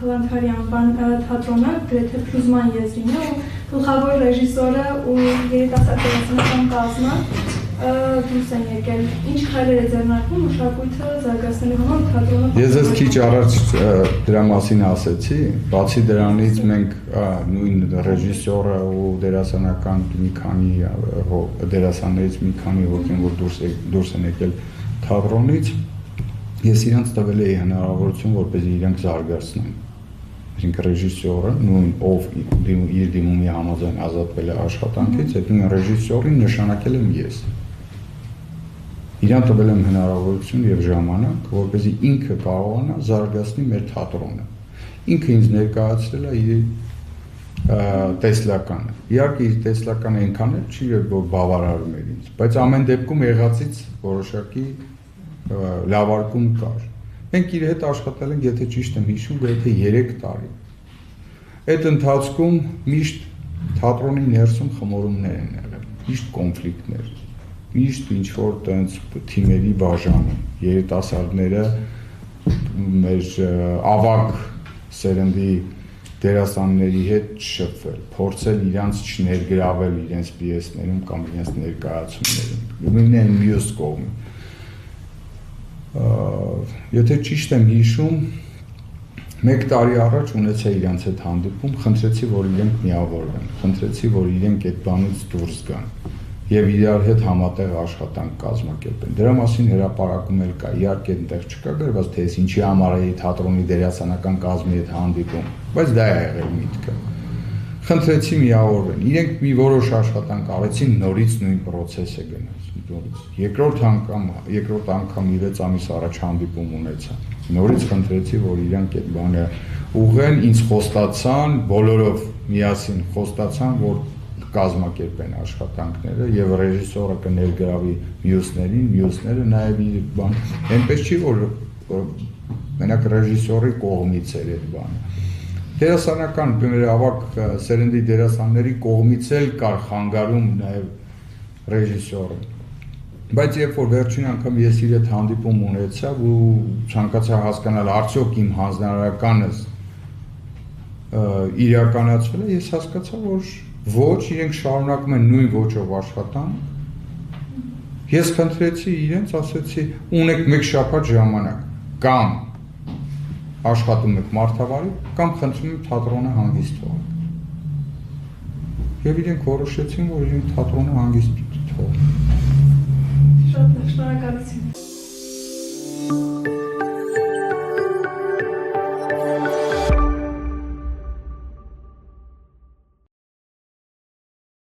Քալանթարի անվան թատրոնը գրեթե փլուզման եզրին է ու գլխավոր ռեժիսորը ու երիտասարդ դերասանական կազմը դուրս են եկել։ Ինչ քայլեր է ձեռնարկվում մշակույթը զարգացնելու համար թատրոնը։ Ես ես քիչ առաջ դրա մասին ասեցի, բացի դրանից մենք նույն ռեժիսորը ու դերասանական մի քանի դերասաններից մի քանի հոգին որ դուրս են եկել թատրոնից, ես իրանց տվել էի հնարավորություն, որպեսզի իրանք զարգացնեն։ Այսինքն ռեժիսորը նույն ով իր դիմումի համաձայն ազատվել է աշխատանքից, այդ նույն ռեժիսորին նշանակել եմ ես։ Իրան տվել եմ հնարավորություն եւ ժամանակ, որպեսզի ինքը կարողանա զարգացնի մեր թատրոնը։ Ինքը ինձ ներկայացրել է իր տեսլականը։ Իհարկե իր տեսլականը այնքան էլ չի որ բավարարում էր ինձ, բայց ամեն դեպքում եղածից որոշակի լավարկում կար։ Մենք իր հետ աշխատել ենք, եթե ճիշտ եմ հիշում, գրեթե 3 տարի։ Այդ ընթացքում միշտ թատրոնի ներսում խմորումներ են եղել, միշտ կոնֆլիկտներ, միշտ ինչ-որ տենց թիմերի բաժանում, երիտասարդները մեր ավագ սերնդի դերասանների հետ շփվել, փորձել իրանց չներգրավել իրենց պիեսներում կամ իրենց ներկայացումներում։ Նույնն է մյուս կողմը։ Եթե ճիշտ եմ հիշում, 1 տարի առաջ ունեցա իրանց հետ հանդիպում, խնդրեցի, որ իրենք միավորվեն, խնդրեցի, որ իրենք այդ բանից դուրս գան եւ իրար հետ համատեղ աշխատանք կազմակերպեն։ Դրա մասին հրապարակում էլ կա, իհարկե այնտեղ չկա գրված, թե ես ինչի համար էի թատրոնի դերասանական կազմի հետ հանդիպում, բայց դա է եղել միտքը։ Խնդրեցի միավորվեն, իրենք մի որոշ աշխատանք արեցին, նորից նույն process-ը գնաց, նորից։ Երկրորդ անգամ 6 ամիս առաջ հանդիպում ունեցա։ Նորից խնդրեցի, որ իրանք այդ բանը ուղղեն, ինձ խոստացան, բոլորով միասին խոստացան, որ կազմակերպեն աշխատանքները եւ ռեժիսորը կներգրավի մյուսներին, մյուսները նաեւ իր բան։ Այնպես չի որ մենակ ռեժիսորի կողմից էր այդ բանը։ Դերասանական ավագ սերնդի դերասանների կողմից էլ կար խանգարում նաեւ ռեժիսորը։ Բայց երբ որ վերջին անգամ ես իր հետ հանդիպում ունեցա ու ցանկացա հասկանալ արդյոք իմ հանձնարարականս իրականացվել է, ես հասկացա, որ ոչ, իրենք շարունակում են նույն ոճով աշխատանք։ Ես խնդրեցի իրենց, ասեցի, ունեք 1 շաբաթ ժամանակ, կամ աշխատում եք Մարդավարի, կամ խնդրում եմ թատրոնը հանգիստ թողեք։ Եվ իրենք որոշեցին, որ իրենք թատրոնը հանգիստ թողեն։ Շատ շնորհակալություն։